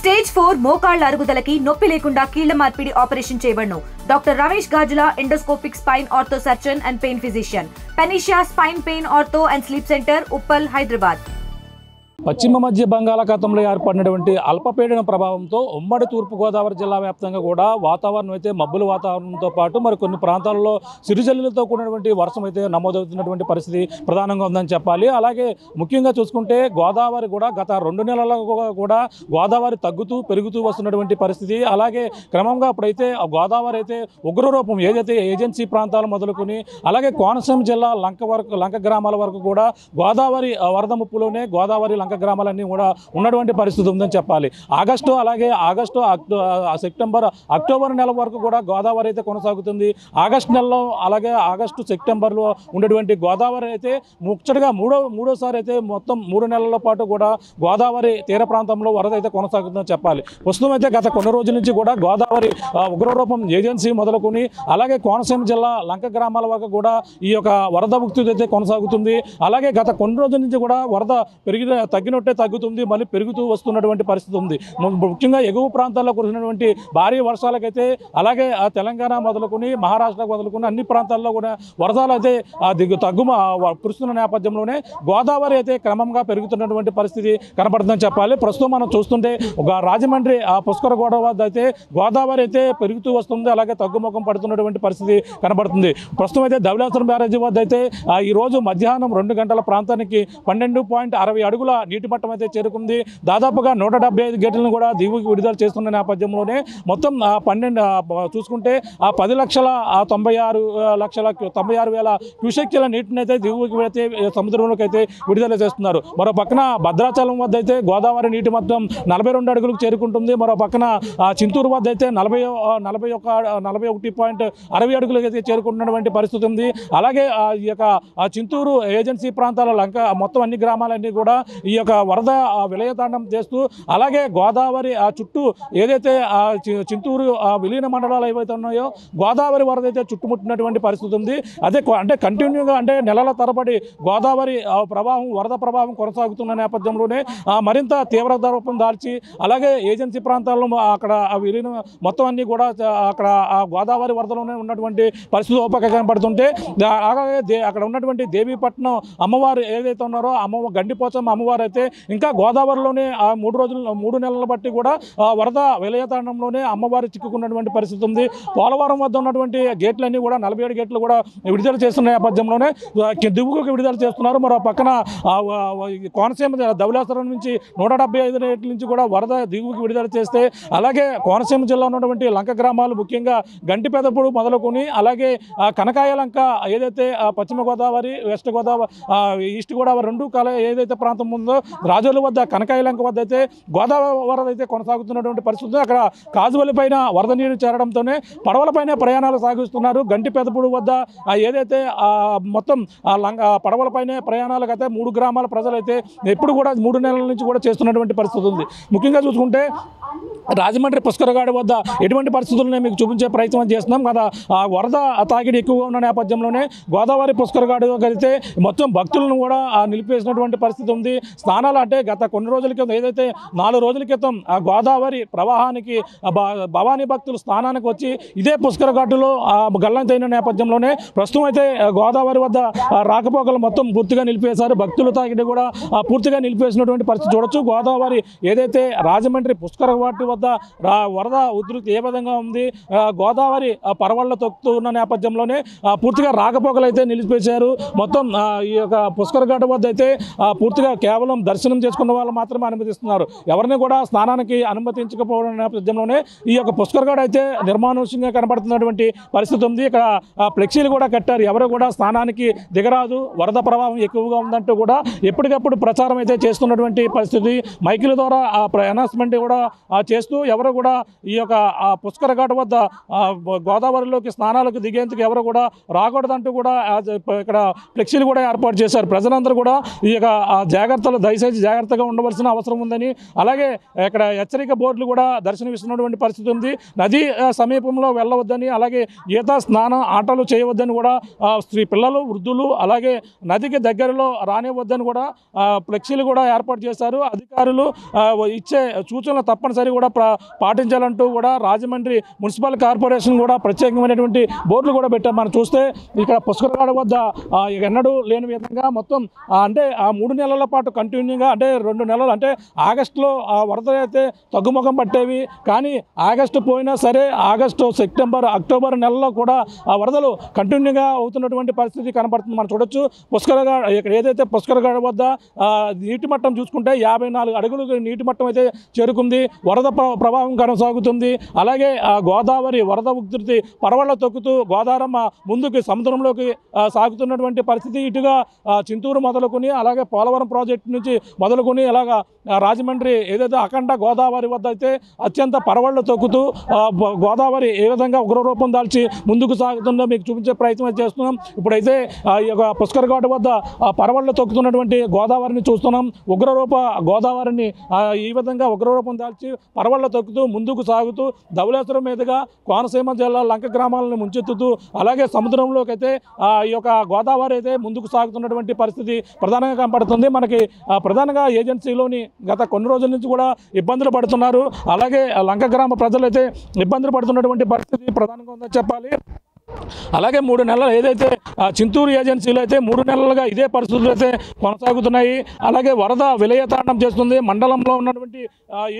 Stage 4 మోకాళ్ల అరుగుదలకి నొప్పి లేకుండా కీళ్ల మార్పిడి ఆపరేషన్ చేయబడును. Doctor Ramesh Gajula, endoscopic spine ortho surgeon and pain physician, Panacea spine pain ortho and sleep centre, Uppal, Hyderabad. పశ్చిమ మధ్య బంగాళాఖాతంలో ఏర్పడినటువంటి అల్పపీడన ప్రభావంతో ఉమ్మడి తూర్పుగోదావరి జిల్లా వ్యాప్తంగా కూడా వాతావరణం అయితే మబ్బుల వాతావరణంతో పాటు మరి కొన్ని ప్రాంతాల్లో సిరిజల్లులతో కూడినటువంటి వర్షం అయితే నమోదవుతున్నటువంటి పరిస్థితి ప్రధానంగా ఉందని చెప్పాలి. అలాగే ముఖ్యంగా చూసుకుంటే గోదావరి కూడా గత 2 నెలలుగా కూడా గోదావరి తగ్గుతూ పెరుగుతూ వస్తున్నటువంటి పరిస్థితి. అలాగే క్రమంగా అప్పుడైతే గోదావరి అయితే ఉగ్రరూపం ఏదైతే ఏజెన్సీ ప్రాంతాలు మొదలుకొని అలాగే కోనసీమ జిల్లా లంక గ్రామాల వరకు కూడా గోదావరి వరద ముప్పులోనే గోదావరి లంక గ్రామాలన్నీ కూడా ఉన్నటువంటి పరిస్థితి ఉందని చెప్పాలి. ఆగస్టు సెప్టెంబర్ అక్టోబర్ నెల వరకు కూడా గోదావరి అయితే కొనసాగుతుంది. ఆగస్టు నెలలో అలాగే ఆగస్టు సెప్టెంబర్లో ఉండేటువంటి గోదావరి అయితే ముచ్చటగా మూడోసారి అయితే మొత్తం 3 నెలల పాటు కూడా గోదావరి తీర ప్రాంతంలో వరద అయితే కొనసాగుతుందని చెప్పాలి. ప్రస్తుతం అయితే గత కొన్ని రోజుల నుంచి కూడా గోదావరి ఉగ్రరూపం ఏజెన్సీ మొదలుకొని అలాగే కోనసీమ జిల్లా లంక గ్రామాల వరకు కూడా ఈ యొక్క వరద ఉధృతి అయితే కొనసాగుతుంది. అలాగే గత కొన్ని రోజుల నుంచి కూడా వరద తగ్గినట్టే తగ్గుతుంది, మళ్ళీ పెరుగుతూ వస్తున్నటువంటి పరిస్థితి ఉంది. ముఖ్యంగా ఎగువ ప్రాంతాల్లో కురిసినటువంటి భారీ వర్షాలకైతే అలాగే తెలంగాణ మొదలుకొని మహారాష్ట్ర మొదలుకొని అన్ని ప్రాంతాల్లో కూడా వరదలు అయితే కురుస్తున్న నేపథ్యంలోనే గోదావరి అయితే క్రమంగా పెరుగుతున్నటువంటి పరిస్థితి కనబడుతుందని చెప్పాలి. ప్రస్తుతం మనం చూస్తుంటే రాజమండ్రి పుష్కరగూడ వద్ద అయితే గోదావరి అయితే పెరుగుతూ వస్తుంది, అలాగే తగ్గుముఖం పడుతున్నటువంటి పరిస్థితి కనబడుతుంది. ప్రస్తుతం అయితే ధవళేశ్వరం బ్యారేజీ వద్ద అయితే ఈరోజు మధ్యాహ్నం 2 గంటల ప్రాంతానికి 12.60 అడుగుల నీటి మట్టం అయితే చేరుకుంది. దాదాపుగా 175 గేట్లను కూడా దిగువకి విడుదల చేస్తున్న నేపథ్యంలోనే మొత్తం 12 చూసుకుంటే 10,96,96,000 క్యూసెక్ల నీటిని అయితే దిగువకి అయితే సముద్రంలోకి అయితే విడుదల చేస్తున్నారు. మరో పక్కన భద్రాచలం వద్ద అయితే గోదావరి నీటి మొత్తం 42 అడుగులకు చేరుకుంటుంది. మరో పక్కన చింతూరు వద్ద అయితే 41.60 అడుగులకు అయితే చేరుకుంటున్నటువంటి పరిస్థితి ఉంది. అలాగే ఈ యొక్క చింతూరు ఏజెన్సీ ప్రాంతాల లంక మొత్తం అన్ని గ్రామాలన్నీ కూడా ఈ యొక్క వరద విలయతాండం చేస్తూ అలాగే గోదావరి చుట్టూ ఏదైతే చింతూరు విలీన మండలాలు ఏవైతే ఉన్నాయో గోదావరి వరద అయితే చుట్టుముట్టినటువంటి పరిస్థితి ఉంది. అదే అంటే కంటిన్యూగా అంటే నెలల తరబడి గోదావరి వరద ప్రవాహం కొనసాగుతున్న నేపథ్యంలోనే మరింత తీవ్ర రూపం దాల్చి అలాగే ఏజెన్సీ ప్రాంతాల్లో అక్కడ విలీన మొత్తం అన్ని కూడా అక్కడ గోదావరి వరదలోనే ఉన్నటువంటి పరిస్థితి కనబడుతుంటే అలాగే అక్కడ ఉన్నటువంటి దేవీపట్నం అమ్మవారు ఏదైతే ఉన్నారో గండిపోచమ్మ అమ్మవారు అయితే ఇంకా గోదావరిలోనే 3 నెలల బట్టి కూడా వరద విలయతాండంలోనే అమ్మవారు చిక్కుకున్నటువంటి పరిస్థితి ఉంది. పోలవరం వద్ద ఉన్నటువంటి గేట్లన్నీ కూడా 47 గేట్లు కూడా విడుదల చేస్తున్న నేపథ్యంలోనే దిగువకు విడుదల చేస్తున్నారు. మరో పక్కన కోనసీమ ధవళేశ్వరం నుంచి 175 గేట్ల నుంచి కూడా వరద దిగువకి విడుదల చేస్తే అలాగే కోనసీమ జిల్లా ఉన్నటువంటి లంక గ్రామాలు ముఖ్యంగా గంటిపెదపూడి మొదలుకొని అలాగే కనకాయలంక ఏదైతే పశ్చిమ గోదావరి వెస్ట్ గోదావరి ఈస్ట్ గోదావరి 2 ఏదైతే ప్రాంతం ఉందో రాజోలు వద్ద కనకాయలంక వద్ద అయితే గోదావరి వరద అయితే కొనసాగుతున్నటువంటి పరిస్థితి. అక్కడ కాజువలి పైన వరద నీరు చేరడంతోనే పడవలపైనే ప్రయాణాలు సాగిస్తున్నారు. గంటిపెదపూడి వద్ద ఏదైతే మొత్తం పడవలపైనే ప్రయాణాలకు అయితే 3 గ్రామాల ప్రజలు అయితే ఎప్పుడు కూడా 3 నెలల నుంచి కూడా చేస్తున్నటువంటి పరిస్థితి ఉంది. ముఖ్యంగా చూసుకుంటే రాజమండ్రి పుష్కరగాడి వద్ద ఎటువంటి పరిస్థితులను మీకు చూపించే ప్రయత్నం చేస్తున్నాం కదా. వరద తాకిడి ఎక్కువగా ఉన్న నేపథ్యంలోనే గోదావరి పుష్కరగాడి అయితే మొత్తం భక్తులను కూడా నిలిపేసినటువంటి పరిస్థితి ఉంది. స్నానాలు అంటే గత కొన్ని రోజుల క్రితం ఏదైతే 4 రోజుల క్రితం గోదావరి ప్రవాహానికి భవానీ భక్తులు స్నానానికి వచ్చి ఇదే పుష్కరఘాటులో గల్లంతైన నేపథ్యంలోనే ప్రస్తుతం అయితే గోదావరి వద్ద రాకపోకలు మొత్తం పూర్తిగా నిలిపేశారు. భక్తుల తాకిడి కూడా పూర్తిగా నిలిపేసినటువంటి పరిస్థితి చూడొచ్చు. గోదావరి ఏదైతే రాజమండ్రి పుష్కరఘాటు వద్ద వరద ఉధృతి ఏ విధంగా ఉంది, గోదావరి పరవళ్ళ తొక్కుతూ ఉన్న నేపథ్యంలోనే పూర్తిగా రాకపోకలు అయితే నిలిపేశారు. మొత్తం ఈ యొక్క పుష్కరఘాటు వద్ద అయితే పూర్తిగా కేవలం దర్శనం చేసుకున్న వాళ్ళు మాత్రమే అనుమతిస్తున్నారు. ఎవరిని కూడా స్నానానికి అనుమతించకపోవడం నేపథ్యంలోనే ఈ యొక్క పుష్కరఘాట్ అయితే నిర్మానుష్యంగా కనబడుతున్నటువంటి పరిస్థితి ఉంది. ఇక్కడ ఫ్లెక్సీలు కూడా కట్టారు, ఎవరు కూడా స్నానానికి దిగరాదు, వరద ప్రవాహం ఎక్కువగా ఉందంటూ కూడా ఎప్పటికప్పుడు ప్రచారం అయితే చేస్తున్నటువంటి పరిస్థితి. మైకుల ద్వారా అనౌన్స్మెంట్ కూడా చేస్తూ చేస్తూ ఎవరు కూడా ఈ యొక్క పుష్కర ఘాట్ వద్ద గోదావరిలోకి స్నానాలకు దిగేందుకు ఎవరు కూడా రాకూడదంటూ కూడా ఇక్కడ ఫ్లెక్సీలు కూడా ఏర్పాటు చేశారు. ప్రజలందరూ కూడా ఈ యొక్క జాగ్రత్తలు దయచేసి జాగ్రత్తగా ఉండవలసిన అవసరం ఉందని, అలాగే ఇక్కడ హెచ్చరిక బోర్డులు కూడా దర్శనమిస్తున్నటువంటి పరిస్థితి ఉంది. నది సమీపంలో వెళ్ళవద్దని, అలాగే ఈత స్నానం ఆటలు చేయవద్దని కూడా పిల్లలు వృద్ధులు అలాగే నదికి దగ్గరలో రానివ్వద్దని కూడా ఫ్లెక్సీలు కూడా ఏర్పాటు చేశారు. అధికారులు ఇచ్చే సూచనలు తప్పనిసరి కూడా పాటించాలంటూ కూడా రాజమండ్రి మున్సిపల్ కార్పొరేషన్ కూడా ప్రత్యేకమైనటువంటి బోర్డులు కూడా పెట్టారు. మనం చూస్తే ఇక్కడ పుష్కరఘాట్ వద్ద ఎన్నడూ లేని విధంగా మొత్తం అంటే ఆ 3 నెలల పాటు కంటిన్యూగా అంటే 2 నెలలు అంటే ఆగస్టులో వరదలు అయితే తగ్గుముఖం పట్టేవి, కానీ ఆగస్టు పోయినా సరే ఆగస్టు సెప్టెంబర్ అక్టోబర్ నెలలో కూడా ఆ వరదలు కంటిన్యూగా అవుతున్నటువంటి పరిస్థితి కనబడుతుంది. మనం చూడొచ్చు పుష్కరఘాట్ ఇక్కడ ఏదైతే పుష్కరఘాట్ వద్ద నీటి మట్టం చూసుకుంటే 54 అడుగులు నీటి మట్టం అయితే చేరుకుంది. వరద ప్రభావం కొనసాగుతుంది. అలాగే గోదావరి వరద ఉధృతి పరవళ్ళ తొక్కుతూ గోదావరమ్మ ముందుకు సముద్రంలోకి సాగుతున్నటువంటి పరిస్థితి. ఇటుగా చింతూరు మొదలుకొని అలాగే పోలవరం ప్రాజెక్టు నుంచి మొదలుకొని ఇలాగా రాజమండ్రి ఏదైతే అఖండ గోదావరి వద్ద అయితే అత్యంత పరవళ్ళు తొక్కుతూ గోదావరి ఏ విధంగా ఉగ్రరూపం దాల్చి ముందుకు సాగుతుందో మీకు చూపించే ప్రయత్నం చేస్తున్నాం. ఇప్పుడైతే ఈ యొక్క పుష్కరఘాట్ వద్ద పరవళ్ళు తొక్కుతున్నటువంటి గోదావరిని చూస్తున్నాం. ఉగ్రరూప గోదావరిని ఈ విధంగా ఉగ్రరూపం దాల్చి పరవళ్ళు తొక్కుతూ ముందుకు సాగుతూ ధవళేశ్వరం మీదుగా కోనసీమ జిల్లా లంక గ్రామాలను ముంచెత్తుతూ అలాగే సముద్రంలోకి అయితే ఈ యొక్క గోదావరి అయితే ముందుకు సాగుతున్నటువంటి పరిస్థితి ప్రధానంగా కనపడుతుంది. మనకి ప్రధానంగా ఏజెన్సీలోని గత కొన్ని రోజుల నుంచి కూడా ఇబ్బందులు పడుతున్నారు. అలాగే లంక గ్రామ ప్రజలైతే ఇబ్బందులు పడుతున్నటువంటి పరిస్థితి ప్రధానంగా ఉందని చెప్పాలి. అలాగే 3 నెలలు ఏదైతే చింతూరు ఏజెన్సీలో అయితే 3 నెలలుగా ఇదే పరిస్థితులు అయితే కొనసాగుతున్నాయి. అలాగే వరద విలయతాండం చేస్తుంది. మండలంలో ఉన్నటువంటి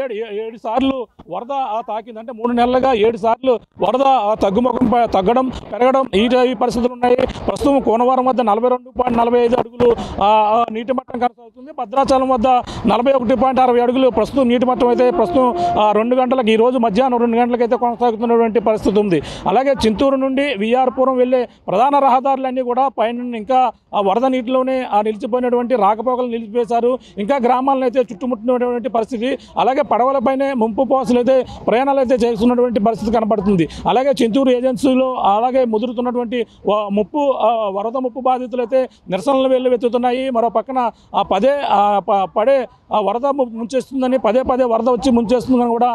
7 సార్లు వరద తాకింది. అంటే 3 నెలలుగా 7 సార్లు వరద తగ్గుముఖం తగ్గడం పెరగడం ఈ పరిస్థితులు ఉన్నాయి. ప్రస్తుతం కోనవరం వద్ద 42.45 అడుగులు నీటి మట్టం కొనసాగుతుంది. భద్రాచలం వద్ద 41.60 అడుగులు ప్రస్తుతం నీటి మట్టం అయితే ప్రస్తుతం 2 గంటలకు ఈ రోజు మధ్యాహ్నం 2 గంటలకు అయితే కొనసాగుతున్నటువంటి పరిస్థితి ఉంది. అలాగే చింతూరు నుండి విఆర్పురం వెళ్ళే ప్రధాన రహదారులన్నీ కూడా పైన ఇంకా వరద నీటిలోనే నిలిచిపోయినటువంటి రాకపోకలు నిలిపివేశారు. ఇంకా గ్రామాలను అయితే చుట్టుముట్టినటువంటి పరిస్థితి. అలాగే పడవలపైనే ముంపు పోసలు అయితే ప్రయాణాలు అయితే చేస్తున్నటువంటి పరిస్థితి కనబడుతుంది. అలాగే చింతూరు ఏజెన్సీలో అలాగే ముదురుతున్నటువంటి వరద ముప్పు బాధితులు అయితే నిరసనలు వెల్లువెత్తుతున్నాయి. మరో పక్కన పడే వరద ముంచేస్తుందని పదే వరద వచ్చి ముంచేస్తుందని కూడా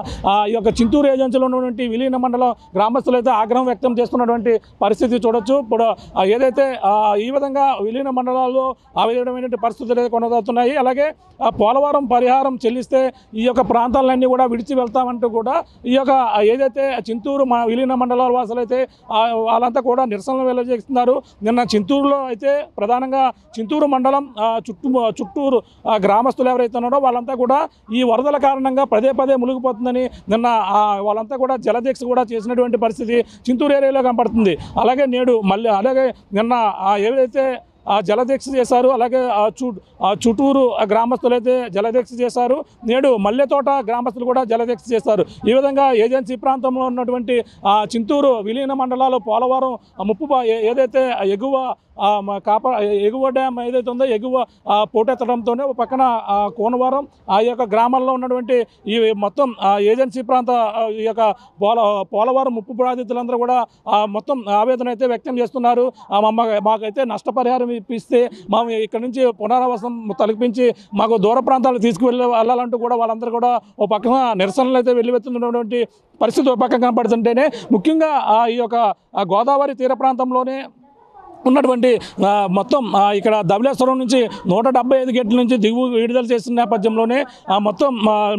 ఈ యొక్క చింతూరు ఏజెన్సీలో ఉన్నటువంటి విలీన మండలం గ్రామస్తులు అయితే ఆగ్రహం వ్యక్తం చేస్తున్నటువంటి పరిస్థితి చూడొచ్చు. ఇప్పుడు ఏదైతే ఈ విధంగా విలీన మండలాల్లో ఆ విధమైనటువంటి పరిస్థితులు అయితే కొనసాగుతున్నాయి. అలాగే పోలవరం పరిహారం చెల్లిస్తే ఈ యొక్క ప్రాంతాలన్నీ కూడా విడిచి వెళ్తామంటూ కూడా ఈ యొక్క ఏదైతే చింతూరు విలీన మండలాల వాసులు అయితే వాళ్ళంతా కూడా నిరసనలు వెల్లజేస్తున్నారు. నిన్న చింతూరులో అయితే ప్రధానంగా చింతూరు మండలం చుట్టూరు గ్రామస్తులు ఎవరైతే ఉన్నారో వాళ్ళంతా కూడా ఈ వరదల కారణంగా పదే మునిగిపోతుందని నిన్న వాళ్ళంతా కూడా జలదీక్ష కూడా చేసినటువంటి పరిస్థితి చింతూరు ఏరియాలో కనపడుతుంది. అలాగే నేడు మళ్ళీ అలాగే నిన్న ఏదైతే జలదీక్ష చేశారు. అలాగే చుట్టూరు గ్రామస్తులు అయితే జలదీక్ష చేశారు. నేడు మల్లెతోట గ్రామస్తులు కూడా జలదీక్ష చేశారు. ఈ విధంగా ఏజెన్సీ ప్రాంతంలో ఉన్నటువంటి చింతూరు విలీన మండలాలు పోలవరం ముప్పు ఏదైతే ఎగువ డ్యామ్ ఏదైతే ఉందో ఎగువ పోటెత్తడంతోనే పక్కన కోనవరం ఆ యొక్క గ్రామాల్లో ఉన్నటువంటి ఈ మొత్తం ఏజెన్సీ ప్రాంత ఈ యొక్క పోలవరం ముప్పు బాధితులందరూ కూడా మొత్తం ఆవేదన అయితే వ్యక్తం చేస్తున్నారు. మాకైతే నష్టపరిహారం ఇప్పిస్తే మేము ఇక్కడ నుంచి పునరావాసం తలపించి మాకు దూర ప్రాంతాలకు వెళ్ళాలంటూ కూడా వాళ్ళందరూ కూడా ఓ పక్కన నిరసనలు అయితే వెల్లువెత్తుతున్నటువంటి పరిస్థితి ఒక పక్కన కనపడుతుంటేనే ముఖ్యంగా ఈ యొక్క గోదావరి తీర ప్రాంతంలోనే ఉన్నటువంటి మొత్తం ఇక్కడ ధవళేశ్వరం నుంచి 175 గేట్ల నుంచి విడుదల చేసిన నేపథ్యంలోనే మొత్తం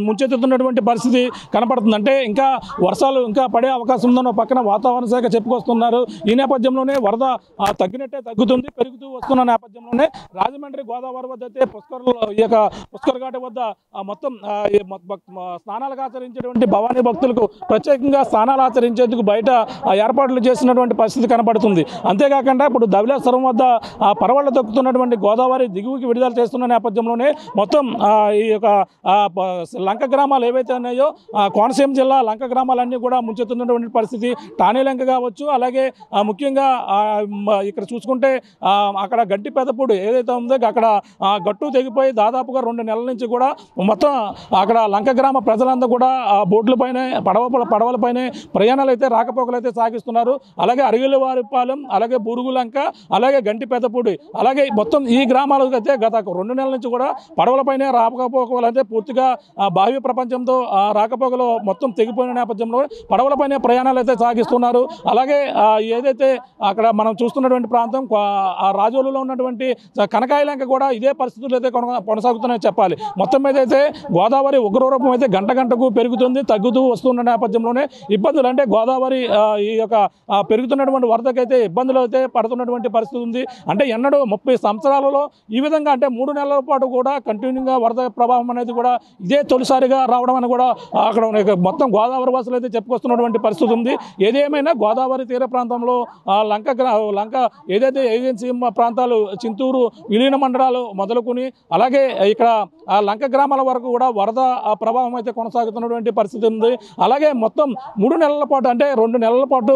ముంచెత్తుతున్నటువంటి పరిస్థితి కనపడుతుంది. అంటే ఇంకా వర్షాలు ఇంకా పడే అవకాశం ఉందని పక్కన వాతావరణ శాఖ చెప్పుకొస్తున్నారు. ఈ నేపథ్యంలోనే వరద తగ్గినట్టే తగ్గుతుంది పెరుగుతూ వస్తున్న నేపథ్యంలోనే రాజమండ్రి గోదావరి వద్ద అయితే పుష్కరఘాట్ వద్ద మొత్తం స్నానాలకు ఆచరించేటువంటి భవానీ భక్తులకు ప్రత్యేకంగా స్నానాలు ఆచరించేందుకు బయట ఏర్పాట్లు చేసినటువంటి పరిస్థితి కనపడుతుంది. అంతేకాకుండా ఇప్పుడు ధవళేశ్వరం వద్ద పరవళ్ల తొక్కుతున్నటువంటి గోదావరి దిగువకి విడుదల చేస్తున్న నేపథ్యంలోనే మొత్తం ఈ యొక్క లంక గ్రామాలు ఏవైతే ఉన్నాయో కోనసీమ జిల్లా లంక గ్రామాలన్నీ కూడా ముంచెత్తున్నటువంటి పరిస్థితి. టానీ లంక కావచ్చు, అలాగే ముఖ్యంగా ఇక్కడ చూసుకుంటే అక్కడ గడ్డి పెదపూడి ఏదైతే ఉందో అక్కడ గట్టు తెగిపోయి దాదాపుగా 2 నెలల నుంచి కూడా మొత్తం అక్కడ లంక గ్రామ ప్రజలందరూ కూడా బోట్లపైనే పడవలపైనే ప్రయాణాలు అయితే రాకపోకలు అయితే సాగిస్తున్నారు. అలాగే అరిగిలవారిపాలెం, అలాగే బురుగులంక, అలాగే గంటి పెదపూడి, అలాగే మొత్తం ఈ గ్రామాలకు అయితే గత 2 నెలల నుంచి కూడా పడవలపైనే రాకపోకలు అయితే పూర్తిగా బాహ్య ప్రపంచంతో రాకపోకలు మొత్తం తెగిపోయిన నేపథ్యంలో పడవలపైనే ప్రయాణాలు అయితే సాగిస్తున్నారు. అలాగే ఏదైతే అక్కడ మనం చూస్తున్నటువంటి ప్రాంతం రాజోలులో ఉన్నటువంటి కనకాయలంక కూడా ఇదే పరిస్థితులు అయితే కొనసాగుతున్నాయని చెప్పాలి. మొత్తం మీద అయితే గోదావరి ఉగ్రరూపం అయితే గంటకు పెరుగుతుంది, తగ్గుతూ వస్తున్న నేపథ్యంలోనే ఇబ్బందులు అంటే గోదావరి ఈ యొక్క పెరుగుతున్నటువంటి వరదకైతే ఇబ్బందులు అయితే పడుతున్నటువంటి పరిస్థితి ఉంది. అంటే ఎన్నడూ 30 సంవత్సరాలలో ఈ విధంగా అంటే 3 నెలల పాటు కూడా కంటిన్యూగా వరద ప్రభావం అనేది కూడా ఇదే తొలిసారిగా రావడం అని కూడా అక్కడ మొత్తం గోదావరి వాసులు అయితే చెప్పుకొస్తున్నటువంటి పరిస్థితి ఉంది. ఏదేమైనా గోదావరి తీర ప్రాంతంలో లంక ఏదైతే ఏజెన్సీ ప్రాంతాలు చింతూరు విలీన మండలాలు మొదలుకొని అలాగే ఇక్కడ లంక గ్రామాల వరకు కూడా వరద ప్రభావం అయితే కొనసాగుతున్నటువంటి పరిస్థితి ఉంది. అలాగే మొత్తం 3 నెలల పాటు అంటే 2 నెలల పాటు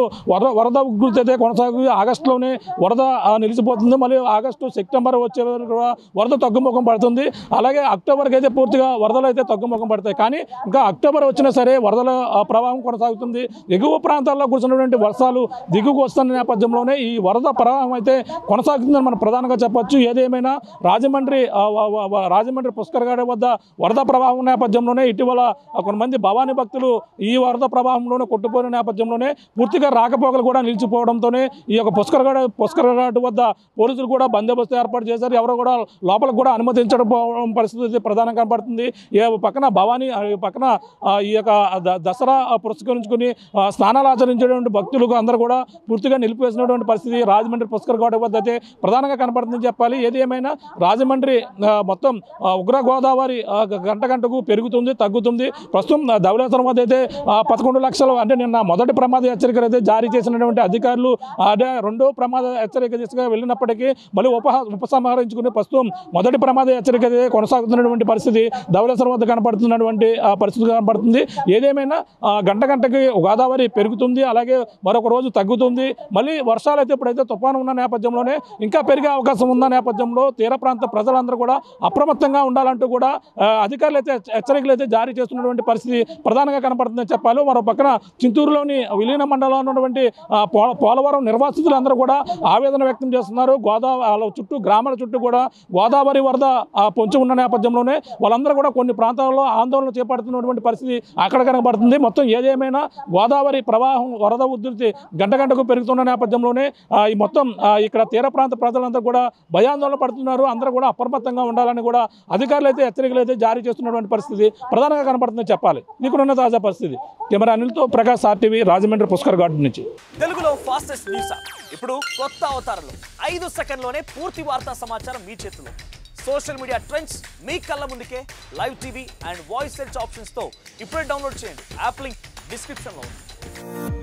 వరద ఉధృతి అయితే కొనసాగి ఆగస్టులోనే వరద నిలిచిపోతుంది. మళ్ళీ ఆగస్టు సెప్టెంబర్ వచ్చే వరకు వరద తగ్గుముఖం పడుతుంది. అలాగే అక్టోబర్కి అయితే పూర్తిగా వరదలు అయితే తగ్గుముఖం పడతాయి. కానీ ఇంకా అక్టోబర్ వచ్చినా సరే వరదల ప్రభావం కొనసాగుతుంది. ఎగువ ప్రాంతాల్లో కురిసినటువంటి వర్షాలు దిగువకు వస్తున్న నేపథ్యంలోనే ఈ వరద ప్రవాహం అయితే కొనసాగుతుందని మనం ప్రధానంగా చెప్పొచ్చు. ఏదేమైనా రాజమండ్రి పుష్కరగాడి వద్ద వరద ప్రవాహం నేపథ్యంలోనే ఇటీవల కొంతమంది భవానీ భక్తులు ఈ వరద ప్రవాహంలోనే కొట్టుపోయిన నేపథ్యంలోనే పూర్తిగా రాకపోకలు కూడా నిలిచిపోవడంతోనే ఈ యొక్క పుష్కరఘాట్ వద్ద పోలీసులు కూడా బందోబస్తు ఏర్పాటు చేశారు. ఎవరు కూడా లోపలికి కూడా అనుమతించడం పరిస్థితి ప్రధానంగా కనపడుతుంది. ఏ పక్కన భవానీ పక్కన ఈ యొక్క దసరా పురస్కరించుకుని స్నానాలు ఆచరించేటువంటి భక్తులకు అందరూ కూడా పూర్తిగా నిలిపివేసినటువంటి పరిస్థితి రాజమండ్రి పుష్కరఘాట్ వద్ద అయితే ప్రధానంగా కనపడుతుందని చెప్పాలి. ఏది ఏమైనా రాజమండ్రి మొత్తం ఉగ్ర గోదావరి గంటకు పెరుగుతుంది, తగ్గుతుంది. ప్రస్తుతం ధవళేశ్వరం వద్ద అయితే 11 లక్షలు అంటే నిన్న మొదటి ప్రమాద హెచ్చరికలు అయితే జారీ చేసినటువంటి అధికారులు అదే 2వ ప్రమాద హెచ్చరిక దిశగా వెళ్ళినప్పటికీ మళ్ళీ ఉపసంహరించుకుని ప్రస్తుతం మొదటి ప్రమాద హెచ్చరిక అయితే కొనసాగుతున్నటువంటి పరిస్థితి ధవళేశ్వరం వద్ద కనపడుతున్నటువంటి పరిస్థితి కనపడుతుంది. ఏదేమైనా గంటకి గోదావరి పెరుగుతుంది, అలాగే మరొక రోజు తగ్గుతుంది. మళ్ళీ వర్షాలు అయితే ఇప్పుడైతే తుఫాను ఉన్న నేపథ్యంలోనే ఇంకా పెరిగే అవకాశం ఉన్న నేపథ్యంలో తీర ప్రాంత ప్రజలందరూ కూడా అప్రమత్తంగా ఉండాలంటూ కూడా అధికారులు అయితే హెచ్చరికలు అయితే జారీ చేస్తున్నటువంటి పరిస్థితి ప్రధానంగా కనపడుతుందని చెప్పాలి. మరో పక్కన చింతూరులోని విలీన మండలంలో ఉన్నటువంటి పోలవరం నిర్వాసితులందరూ కూడా ఆవేదన వ్యక్తం చేస్తున్నారు. గోదావరి చుట్టూ గ్రామాల చుట్టూ కూడా గోదావరి వరద పొంచి ఉన్న నేపథ్యంలోనే వాళ్ళందరూ కూడా కొన్ని ప్రాంతాల్లో ఆందోళన చేపడుతున్నటువంటి పరిస్థితి అక్కడ కనబడుతుంది. మొత్తం ఏదేమైనా గోదావరి ప్రవాహం వరద ఉధృతి గంటకు పెరుగుతున్న నేపథ్యంలోనే ఈ మొత్తం ఇక్కడ తీర ప్రాంత ప్రజలందరూ కూడా భయాందోళన పడుతున్నారు. అందరూ కూడా అప్రమత్తంగా ఉండాలని కూడా అధికారులు అయితే హెచ్చరికలు అయితే జారీ చేస్తున్నటువంటి పరిస్థితి ప్రధానంగా కనపడుతుందని చెప్పాలి. నీకున్న తాజా పరిస్థితి కెమెరా అనిల్తో ప్రకాష్ ఆర్టీవీ రాజమండ్రి పుష్కరఘాట్ నుంచి. తెలుగులో ఫాస్టెస్ట్ న్యూస్ ఇప్పుడు కొత్త అవతారంలో 5 సెకండ్లోనే పూర్తి వార్తా సమాచారం మీ చేతిలో. సోషల్ మీడియా ట్రెండ్స్ మీ కళ్ళ ముందుకే live TV and voice search options తో ఇప్పుడే డౌన్లోడ్ చేయండి. యాప్ లింక్ డిస్క్రిప్షన్లో ఉంది.